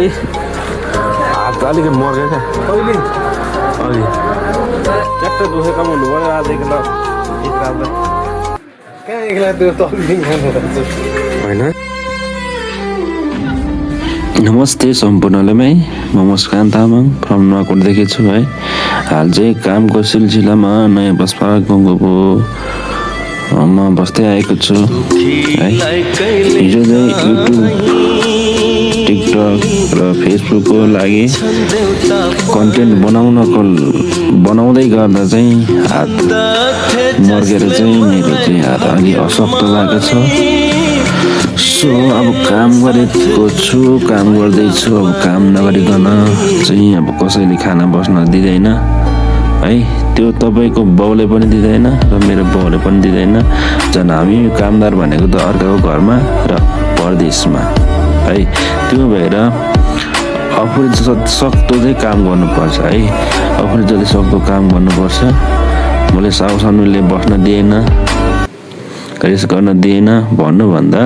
है हात अलिकति मर्क्यो क्या कहिले अघि च्याट्ट दुखेको हुनु पऱ्यो आज एक रात कहाँ एक्ला त्यो तल्बिङ खानु होइन। नमस्ते सम्पूर्णलाई म मुस्कान तामाङ फ्रम नुवाकोटदेखि छु है। हाल चाहिँ कामको सिलसिलामा नयाँ बसपा गङ्गोको म बस्दै आएको छु है। हिजो चाहिँ युट्युब टिकटक र फेसबुकको लागि कन्टेन्ट बनाउँदै गर्दा चाहिँ हात मर्केर चाहिँ मेरो चाहिँ हात अलि अशक्त भएको छ। सो अब काम गरेको छु, काम गर्दैछु। अब काम नगरिकन चाहिँ अब कसैले खाना बस्न दिँदैन है। त्यो तपाईँको बाउले पनि दिँदैन र मेरो बाउले पनि दिँदैन। झन् हामी कामदार भनेको त अर्काको घरमा र परदेशमा है। त्यो भएर आफूले सक्दो चाहिँ काम गर्नुपर्छ है। आफूले जति सक्दो काम गर्नुपर्छ। मैले साउसानुले बस्न दिएन, रेस गर्न दिएन भन्नुभन्दा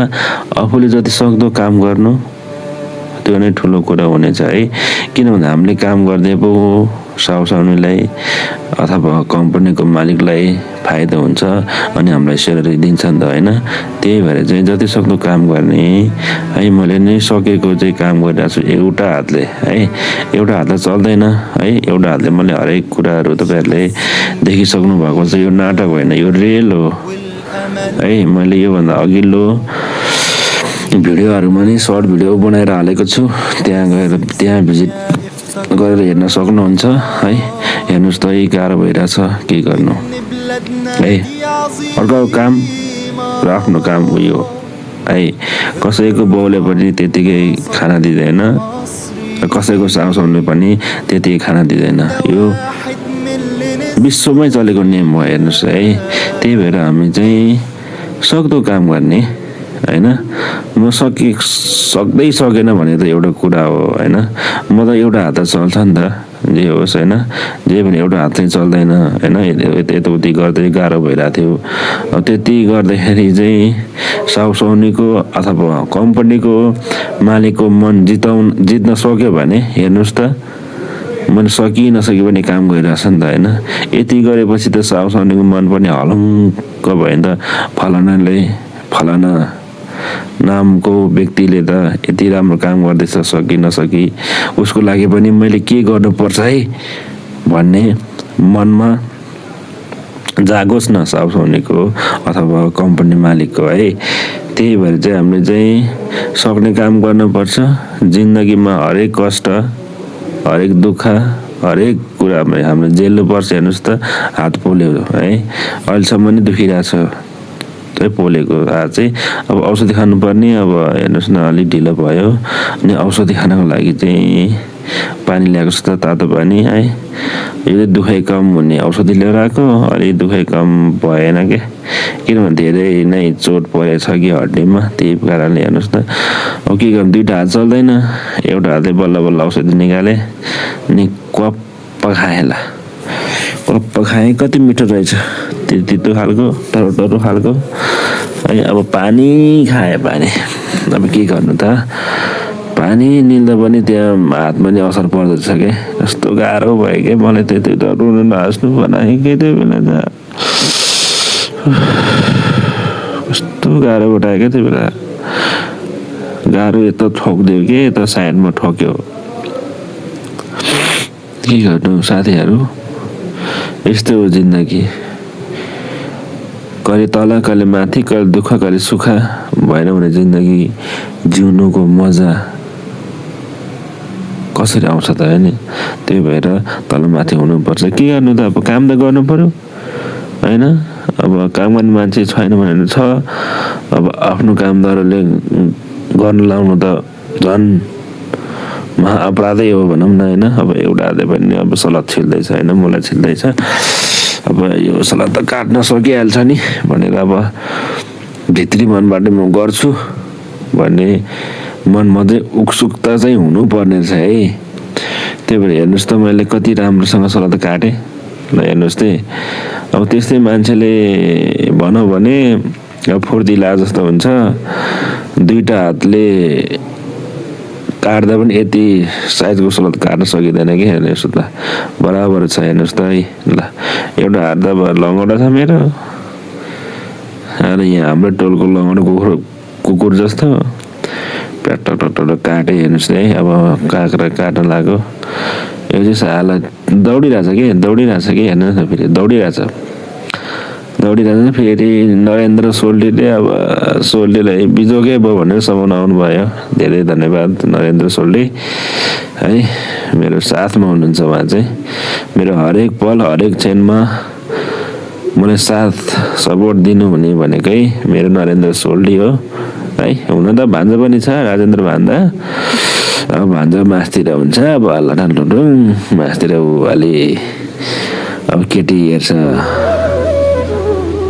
आफूले जति सक्दो काम गर्नु त्यो नै ठुलो कुरा हुनेछ है। किनभने हामीले काम गर्दै पो साउसानुलाई अथवा कम्पनीको मालिकलाई फाइदा हुन्छ अनि हामीलाई स्यालेरी दिन्छ नि त होइन। त्यही भएर चाहिँ जति सक्दो काम गर्ने है। मैले नै सकेको चाहिँ काम गरिरहेको छु एउटा हातले है। एउटा हातले चल्दैन है। एउटा हातले मैले हरेक कुराहरू तपाईँहरूले देखिसक्नु भएको छ। यो नाटक होइन, यो रियल हो है। मैले योभन्दा अघिल्लो भिडियोहरूमा नि सर्ट भिडियो बनाएर हालेको छु। त्यहाँ भिजिट गरेर हेर्न सक्नुहुन्छ है। हेर्नुहोस् त यही गाह्रो भइरहेछ के गर्नु है। अर्काको काम र आफ्नो काम उयो है। कसैको बाउले पनि त्यतिकै खाना दिँदैन र कसैको साउसाउले पनि त्यतिकै खाना दिँदैन। यो विश्वमै चलेको नियम हो हेर्नुहोस् है। त्यही भएर हामी चाहिँ सक्दो काम गर्ने होइन। म सक्दै सकेन भने त एउटा कुरा हो होइन। म त एउटा हात चल्छ नि त जे होस् होइन। जे पनि एउटा हात चाहिँ चल्दैन होइन। यताउति गर्दै गाह्रो भइरहेको थियो। अब त्यति गर्दाखेरि चाहिँ साउसाउनीको अथवा कम्पनीको मालिकको मन जित्न सक्यो भने हेर्नुहोस् त मैले नसके पनि काम गरिरहेछ नि त होइन। यति गरेपछि त साउसाउनीको मन पनि हलुङ्क भयो नि त। फलाना नामको व्यक्तिले त यति राम्रो काम गर्दैछ नसकी उसको लागि पनि मैले के गर्नुपर्छ है भन्ने मनमा जागोस् न साउसाउनीको अथवा कम्पनी मालिकको है। त्यही भएर चाहिँ हामीले चाहिँ सक्ने काम गर्नुपर्छ। जिन्दगीमा हरेक कष्ट, हरेक दुःख, हरेक कुरामा हामीले झेल्नुपर्छ। हेर्नुहोस् त हात पोल्यो है। अहिलेसम्म नि दुखिरहेछ है पोलेको हात चाहिँ। अब औषधि खानुपर्ने। अब हेर्नुहोस् न अलिक ढिलो भयो अनि औषधि खानको लागि चाहिँ पानी ल्याएको छ त तातो पानी है। यो दुखाइ कम हुने औषधि लिएर आएको। अलिक दुखाइ कम भएन क्या। किनभने धेरै नै चोट परेछ कि हड्डीमा। त्यही कारणले हेर्नुहोस् त अब के गर्नु, दुइटा हात चल्दैन। एउटा हातले बल्ल बल्ल औषधि निकाले अनि क्वाप्प खाएँ। क्वाप्प खाएँ। कति मिठो रहेछ, तितो खालको, टरो खालको है। अब पानी खाएँ पानी। अब के गर्नु त, पानी निल्दा पनि त्यहाँ हातमा नि असर पर्दछ क्या। कस्तो गाह्रो भयो क्या। मलाई त्यति त रुनु नहाँस्नु बनाएँ कि त्यो बेला त कस्तो गाह्रो उठायो क्या त्यो बेला। गाह्रो यता ठोकिदियो कि यता साइडमा ठोक्यो। के गर्नु साथीहरू, यस्तो हो जिन्दगी। कहिले तल कहिले माथि, कहिले दुःख कहिले सुख भएन भने जिन्दगी जिउनुको मजा कसरी आउँछ त होइन। त्यही भएर तल माथि हुनुपर्छ। के गर्नु त, अब काम त गर्नु पर्यो होइन। अब काम गर्ने मान्छे छैन भने छ। अब आफ्नो कामदारले गर्नु लाउनु त झन् महाअपराधै हो भनौँ न होइन। अब एउटा हातले पनि अब सलाद छिल्दैछ होइन, मलाई छिल्दैछ। अब यो सलाद त काट्न सकिहाल्छ नि भनेर अब भित्री मनबाट म गर्छु भन्ने मनमा चाहिँ उत्सुकता चाहिँ हुनुपर्ने छ है। त्यही भएर हेर्नुहोस् त मैले कति राम्रोसँग सलाद काटेँ ल हेर्नुहोस् त। अब त्यस्तै मान्छेले भनौँ भने अब फुर्तिला जस्तो हुन्छ। दुईटा हातले काट्दा पनि यति साइजको सलाद काट्न सकिँदैन कि हेर्नुहोस् त बराबर छ हेर्नुहोस् त है ल एउटा हात त लङ्गडा छ मेरो अरे यहाँ हाम्रो टोलको लङ्गडा कुकुर जस्तो प्याट काटे हेर्नुहोस् है अब काँक्रा काट्न लाग्यो यो चाहिँ साला दौडिरहेछ कि हेर्नुहोस् न फेरि दौडिरहेछ फेरि नरेन्द्र सोल्टीले अब सोल्टीलाई बिजोकै भयो भनेर सम्मान आउनु भयो धेरै धन्यवाद नरेन्द्र सोल्टी है मेरो साथमा हुनुहुन्छ उहाँ चाहिँ मेरो हरेक पल हरेक क्षणमा मलाई साथ सपोर्ट दिनु हुने भनेकै मेरो नरेन्द्र सोल्टी हो है हुन त भान्जा पनि छ राजेन्द्र भान्जा अब भान्जा मासतिर हुन्छ अब हल्ला टुटुङ मासतिर ऊ अलि अब केटी हेर्छ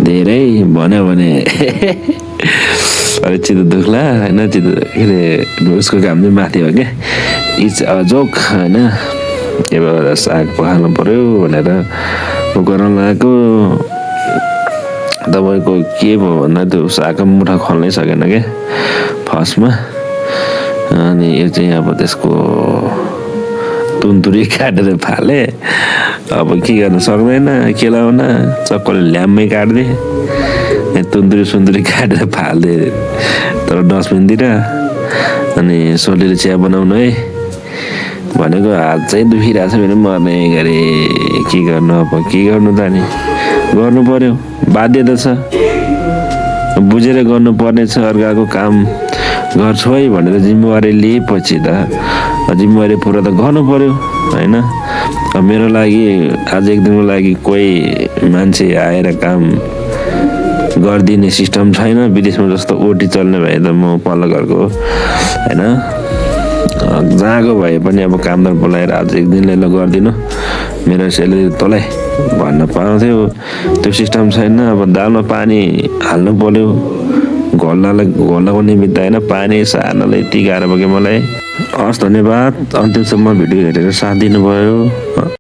धेरै भन्यो भने अलिक चित्त दुख्ला होइन चित्त के अरे उसको काम चाहिँ माथि हो क्या इच जोक होइन अब साग पकाल्नु पर्यो भनेर ऊ गर्न लगाएको तपाईँको के भयो भन्दा त्यो सागको मुठा खोल्नै सकेन क्या फर्स्टमा अनि यो चाहिँ अब त्यसको तुन्तुरी काटेर फाले अब के गर्न सक्दैन केलाउन चक्करले ल्याम्मै काटिदिए तुन्तुरी सुन्तुरी काटेर फालिदिए तर डस्टबिनतिर अनि सोलीले चिया बनाउनु है भनेको हात चाहिँ दुखिरहेछ मेरो मर्ने गरे के गर्नु अब के गर्नु त नि गर्नु पर्यो बाध्यता छ बुझेर गर्नुपर्ने छ अर्काको काम गर्छु है भनेर जिम्मेवारी लिएपछि त जिम्मेवारी पुरा त गर्नु पर्यो होइन मेरो लागि आज एक दिनको लागि कोही मान्छे आएर काम गरिदिने सिस्टम छैन विदेशमा जस्तो ओटी चल्ने भए त म पल्लो घरको होइन जहाँको भए पनि अब कामदार बोलाएर आज एक दिनले ल गरिदिनु मेरो सेलेरी तँलाई भन्न पाउँथ्यो त्यो सिस्टम छैन अब दालमा पानी हाल्नु पर्यो घोल्नको निमित्त होइन पानी सार्नलाई यति गाह्रो भयो कि मलाई हस् धन्यवाद अन्तिमसम्म भिडियो हेरेर साथ दिनुभयो